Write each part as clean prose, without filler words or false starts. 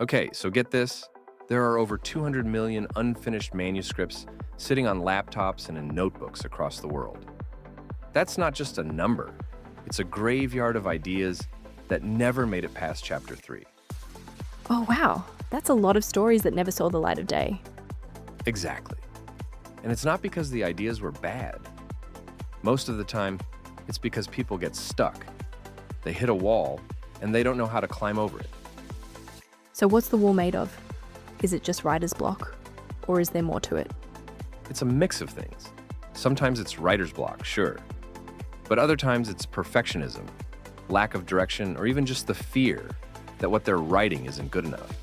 Okay, so get this. There are over 200 million unfinished manuscripts sitting on laptops and in notebooks across the world. That's not just a number, it's a graveyard of ideas that never made it past chapter 3. Oh, wow. That's a lot of stories that never saw the light of day. Exactly. And it's not because the ideas were bad. Most of the time, it's because people get stuck. They hit a wall, and they don't know how to climb over it. So what's the wall made of? Is it just writer's block? Or is there more to it? It's a mix of things. Sometimes it's writer's block, sure. But other times it's perfectionism, lack of direction, or even just the fear that what they're writing isn't good enough.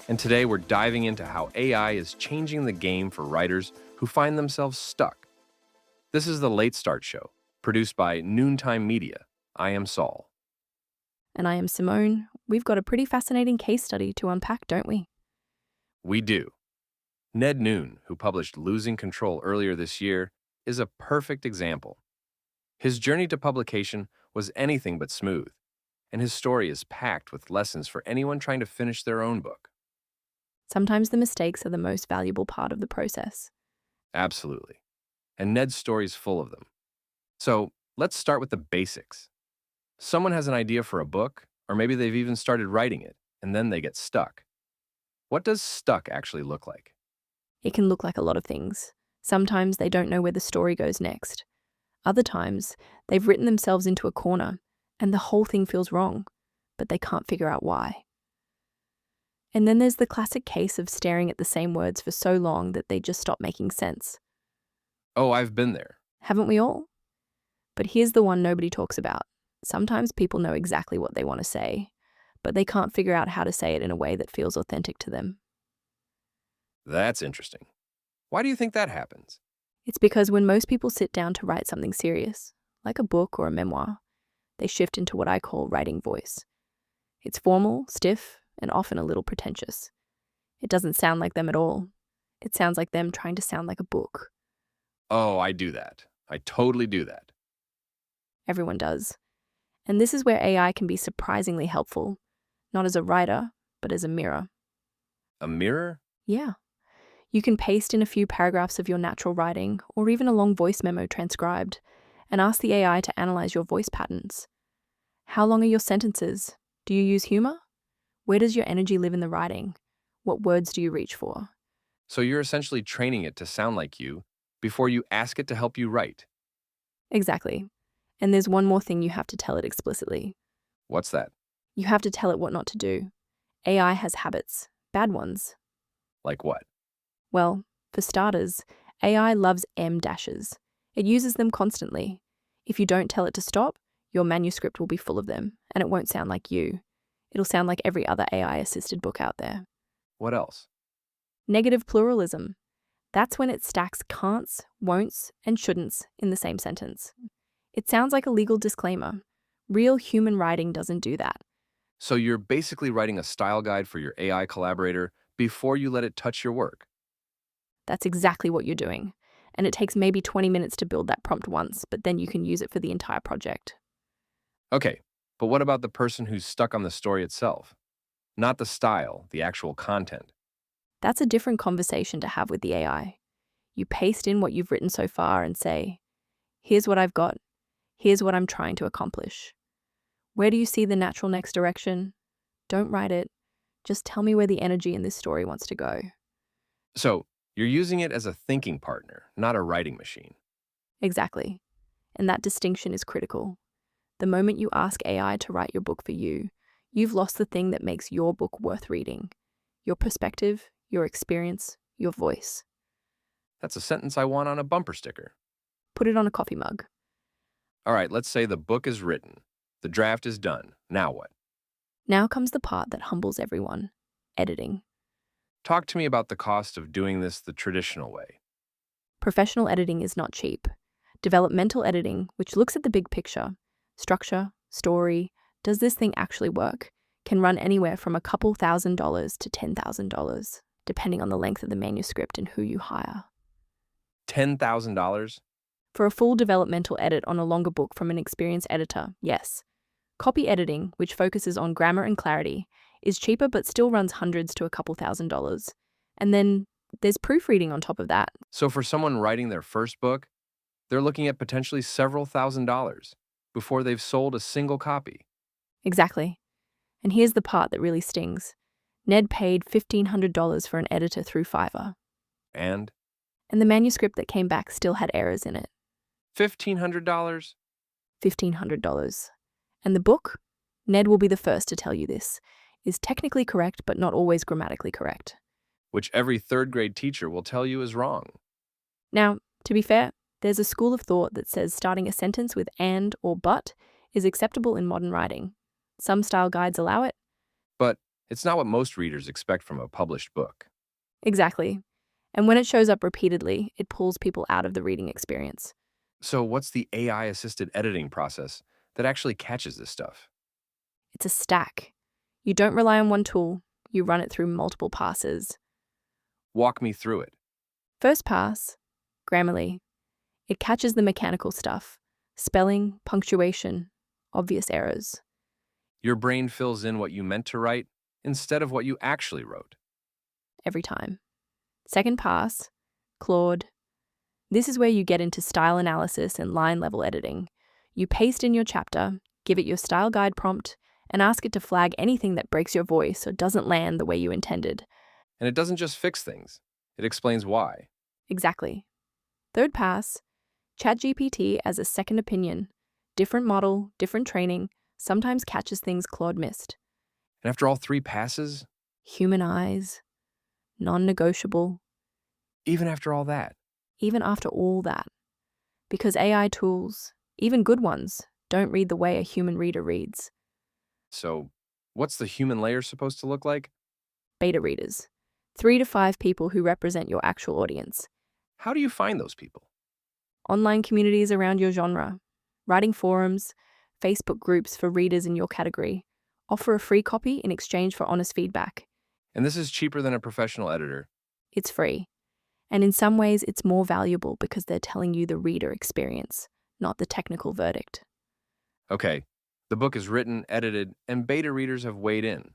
And today we're diving into how AI is changing the game for writers who find themselves stuck. This is the Late Start Show, produced by Noontime Media. I am Saul. And I am Simone. We've got a pretty fascinating case study to unpack, don't we? We do. Ned Noon, who published Losing Control earlier this year, is a perfect example. His journey to publication was anything but smooth, and his story is packed with lessons for anyone trying to finish their own book. Sometimes the mistakes are the most valuable part of the process. Absolutely. And Ned's story's full of them. So let's start with the basics. Someone has an idea for a book, or maybe they've even started writing it, and then they get stuck. What does stuck actually look like? It can look like a lot of things. Sometimes they don't know where the story goes next. Other times, they've written themselves into a corner, and the whole thing feels wrong, but they can't figure out why. And then there's the classic case of staring at the same words for so long that they just stop making sense. Oh, I've been there. Haven't we all? But here's the one nobody talks about. Sometimes people know exactly what they want to say, but they can't figure out how to say it in a way that feels authentic to them. That's interesting. Why do you think that happens? It's because when most people sit down to write something serious, like a book or a memoir, they shift into what I call writing voice. It's formal, stiff, and often a little pretentious. It doesn't sound like them at all. It sounds like them trying to sound like a book. Oh, I do that. I totally do that. Everyone does. And this is where AI can be surprisingly helpful, not as a writer, but as a mirror. A mirror? Yeah. You can paste in a few paragraphs of your natural writing, or even a long voice memo transcribed, and ask the AI to analyze your voice patterns. How long are your sentences? Do you use humor? Where does your energy live in the writing? What words do you reach for? So you're essentially training it to sound like you before you ask it to help you write. Exactly. And there's one more thing you have to tell it explicitly. What's that? You have to tell it what not to do. AI has habits, bad ones. Like what? Well, for starters, AI loves M dashes. It uses them constantly. If you don't tell it to stop, your manuscript will be full of them, and it won't sound like you. It'll sound like every other AI-assisted book out there. What else? Negative pluralism. That's when it stacks can'ts, won'ts, and shouldn'ts in the same sentence. It sounds like a legal disclaimer. Real human writing doesn't do that. So you're basically writing a style guide for your AI collaborator before you let it touch your work. That's exactly what you're doing. And it takes maybe 20 minutes to build that prompt once, but then you can use it for the entire project. Okay, but what about the person who's stuck on the story itself? Not the style, the actual content. That's a different conversation to have with the AI. You paste in what you've written so far and say, here's what I've got. Here's what I'm trying to accomplish. Where do you see the natural next direction? Don't write it. Just tell me where the energy in this story wants to go. So you're using it as a thinking partner, not a writing machine. Exactly. And that distinction is critical. The moment you ask AI to write your book for you, you've lost the thing that makes your book worth reading. Your perspective, your experience, your voice. That's a sentence I want on a bumper sticker. Put it on a coffee mug. All right, let's say the book is written. The draft is done. Now what? Now comes the part that humbles everyone. Editing. Talk to me about the cost of doing this the traditional way. Professional editing is not cheap. Developmental editing, which looks at the big picture, structure, story, does this thing actually work, can run anywhere from a couple $1,000s to $10,000, depending on the length of the manuscript and who you hire. $10,000? For a full developmental edit on a longer book from an experienced editor, yes. Copy editing, which focuses on grammar and clarity, is cheaper but still runs hundreds to a couple $1,000s. And then there's proofreading on top of that. So for someone writing their first book, they're looking at potentially several $1,000s before they've sold a single copy. Exactly. And here's the part that really stings. Ned paid $1,500 for an editor through Fiverr, And and the manuscript that came back still had errors in it. $1,500? $1,500. And the book, Ned will be the first to tell you this, is technically correct but not always grammatically correct. Which every third-grade teacher will tell you is wrong. Now, to be fair, there's a school of thought that says starting a sentence with and or but is acceptable in modern writing. Some style guides allow it. But it's not what most readers expect from a published book. Exactly. And when it shows up repeatedly, it pulls people out of the reading experience. So what's the AI-assisted editing process that actually catches this stuff? It's a stack. You don't rely on one tool, you run it through multiple passes. Walk me through it. First pass, Grammarly. It catches the mechanical stuff, spelling, punctuation, obvious errors. Your brain fills in what you meant to write instead of what you actually wrote. Every time. Second pass, Claude. This is where you get into style analysis and line-level editing. You paste in your chapter, give it your style guide prompt, and ask it to flag anything that breaks your voice or doesn't land the way you intended. And it doesn't just fix things, it explains why. Exactly. Third pass, ChatGPT as a second opinion. Different model, different training, sometimes catches things Claude missed. And after all 3 passes, Human eyes, non-negotiable, even after all that, even after all that. Because AI tools, even good ones, don't read the way a human reader reads. so what's the human layer supposed to look like? Beta readers. 3 to 5 people who represent your actual audience. How do you find those people? Online communities around your genre. Writing forums, Facebook groups for readers in your category. Offer a free copy in exchange for honest feedback. And this is cheaper than a professional editor. It's free. And in some ways, it's more valuable because they're telling you the reader experience, not the technical verdict. Okay, the book is written, edited, and beta readers have weighed in.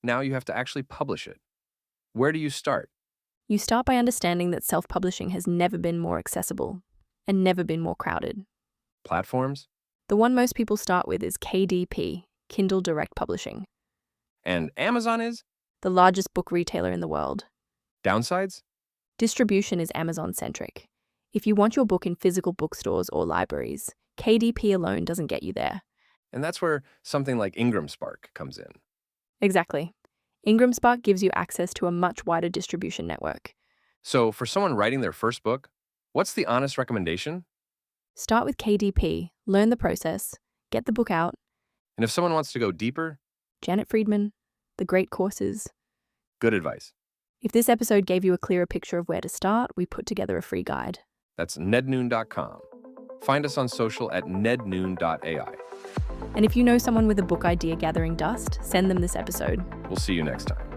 Now you have to actually publish it. Where do you start? You start by understanding that self-publishing has never been more accessible and never been more crowded. Platforms? The one most people start with is KDP, Kindle Direct Publishing, And Amazon is? the largest book retailer in the world. Downsides? Distribution is Amazon-centric. If you want your book in physical bookstores or libraries, KDP alone doesn't get you there. And that's where something like Ingram Spark comes in. Exactly. Ingram Spark gives you access to a much wider distribution network. So for someone writing their first book, what's the honest recommendation? Start with KDP, learn the process, get the book out. And if someone wants to go deeper, Janet Friedman, The Great Courses. good advice. If this episode gave you a clearer picture of where to start, we put together a free guide. That's nednoon.com. Find us on social at nednoon.ai. And if you know someone with a book idea gathering dust, send them this episode. We'll see you next time.